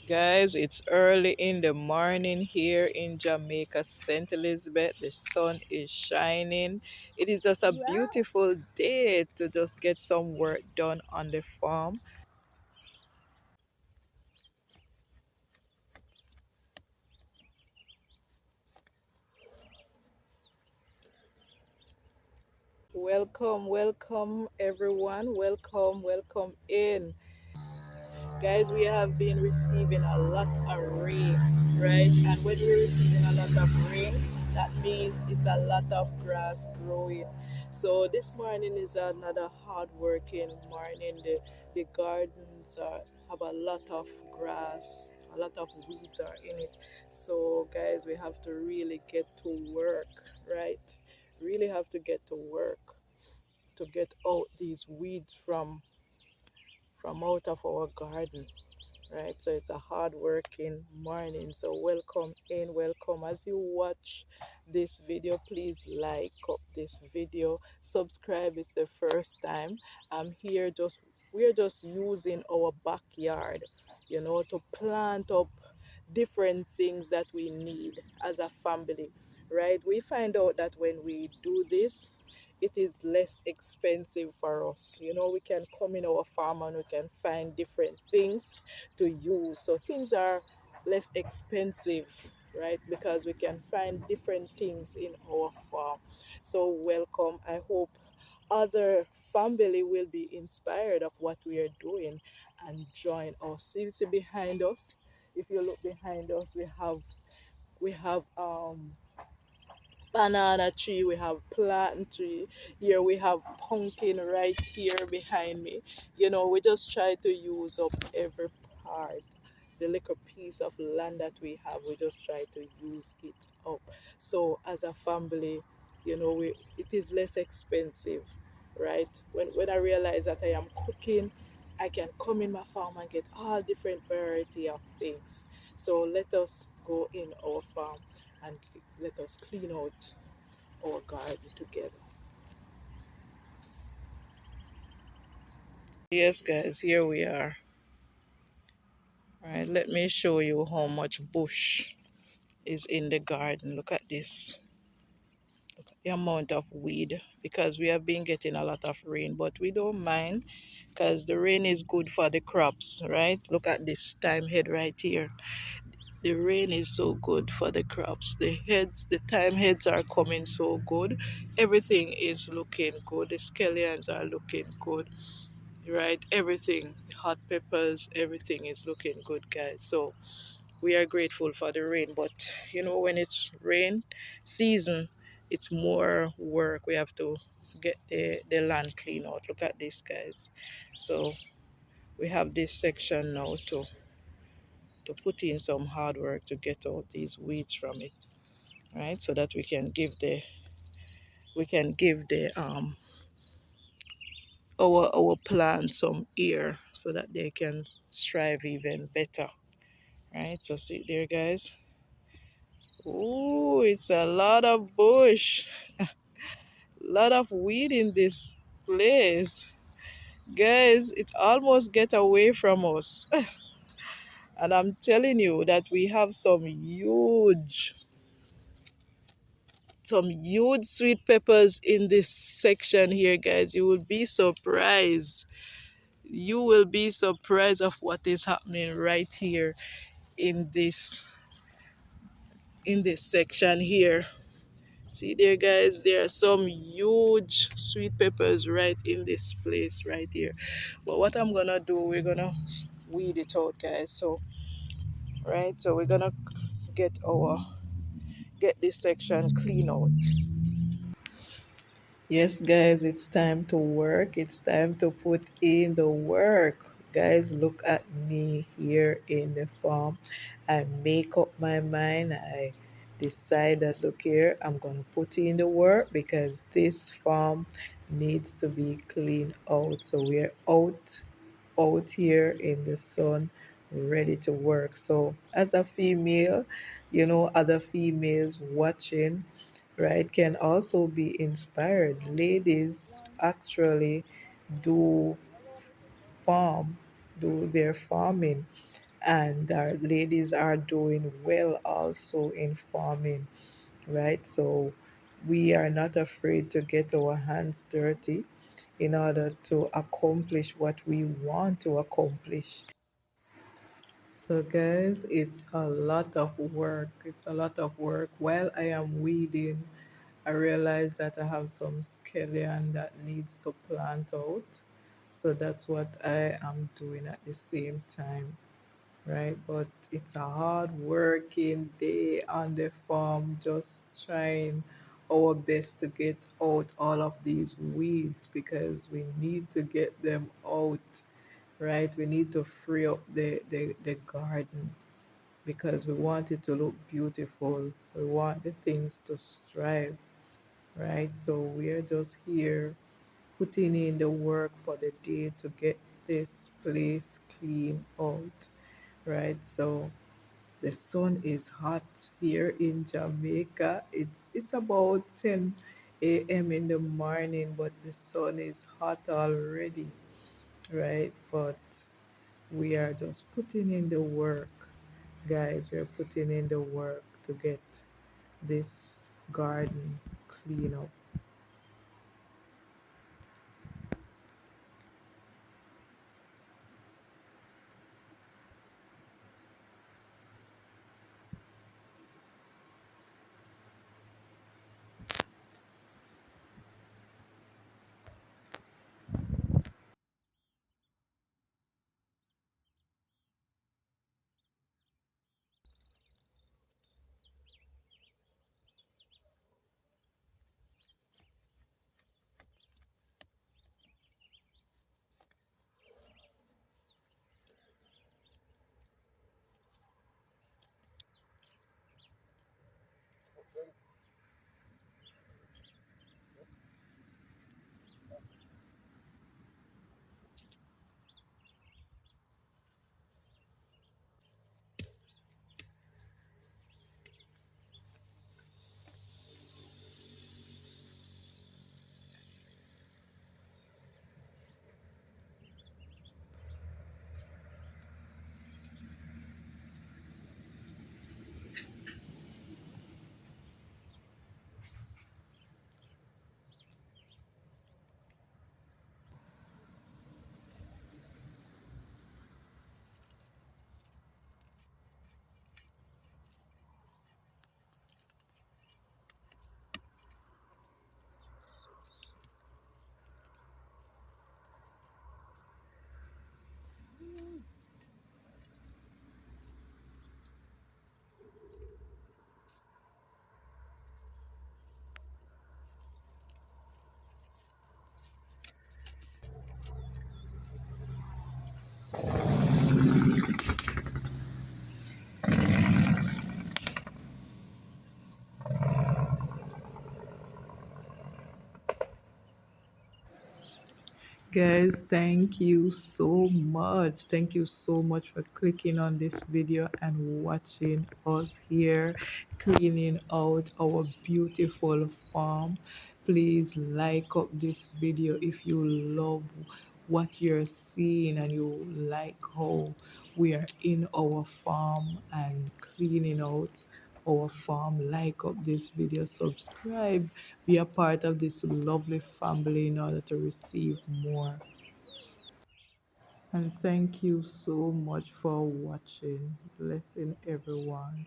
Guys, it's early in the morning here in Jamaica, St. Elizabeth. The sun is shining. It is just a beautiful day to just get some work done on the farm. Welcome, welcome everyone. Welcome, welcome in. Guys, we have been receiving a lot of rain, right? And when we're receiving a lot of rain, that means it's a lot of grass growing. So this morning is another hard-working morning. The gardens have a lot of grass, a lot of weeds are in it. So guys, we have to really get to work, right? Really have to get to work to get out these weeds from out of our garden, right? So it's a hard working morning. So welcome in, welcome. As you watch this video, please like up this video, subscribe. It's the first time I'm here. Just we're just using our backyard, to plant up different things that we need as a family, right? We find out that when we do this, it is less expensive for us. We can come in our farm and we can find different things to use. So things are less expensive, right? Because we can find different things in our farm. So welcome. I hope other family will be inspired of what we are doing and join us. See behind us. If you look behind us, we have banana tree, we have plantain tree. Here we have pumpkin right here behind me. We just try to use up every part, the little piece of land that we have. We just try to use it up. So as a family, it is less expensive, right? When I realize that I am cooking, I can come in my farm and get all different variety of things. So let us go in our farm and let us clean out our garden together. Yes, guys, here we are. All right, let me show you how much bush is in the garden. Look at this. The amount of weed, because we have been getting a lot of rain, but we don't mind because the rain is good for the crops, right? Look at this thyme head right here. The rain is so good for the crops. The thyme heads are coming so good. Everything is looking good. The scallions are looking good, right? Everything, hot peppers, everything is looking good, guys. So we are grateful for the rain, but when it's rain season, it's more work. We have to get the land clean out. Look at this, guys. So we have this section now to put in some hard work to get out these weeds from it, right? So that we can give the our plants some air so that they can strive even better, right? So see there, guys. Oh, it's a lot of bush, lot of weed in this place, guys. It almost get away from us. And I'm telling you that we have some huge sweet peppers in this section here, guys. You will be surprised. You will be surprised of what is happening right here in this section here. See there, guys, there are some huge sweet peppers right in this place right here. But what I'm gonna do, we're gonna weed it out, guys. So right, so we're gonna get our get this section clean out. Yes, guys, it's time to work. It's time to put in the work. Guys, look at me here in the farm. I make up my mind. I decide that, look here, I'm going to put in the work because this farm needs to be cleaned out. So we're out here in the sun, ready to work. So as a female, other females watching, right, can also be inspired. Ladies actually do farm, do their farming, and our ladies are doing well also in farming, right? So we are not afraid to get our hands dirty in order to accomplish what we want to accomplish. So, guys, it's a lot of work. It's a lot of work. While I am weeding, I realize that I have some scallion that needs to plant out. So that's what I am doing at the same time, right? But it's a hard working day on the farm, just trying our best to get out all of these weeds because we need to get them out, right? We need to free up the garden because we want it to look beautiful. We want the things to thrive, right? So we are just here putting in the work for the day to get this place clean out, right? So the sun is hot here in Jamaica. It's about 10 a.m. in the morning, but the sun is hot already, right? But we are just putting in the work, guys. We're putting in the work to get this garden clean up. Guys, thank you so much. Thank you so much for clicking on this video and watching us here cleaning out our beautiful farm. Please like up this video if you love what you're seeing and you like how we are in our farm and cleaning out our farm. Like up this video, subscribe, be a part of this lovely family in order to receive more. And thank you so much for watching. Blessing everyone.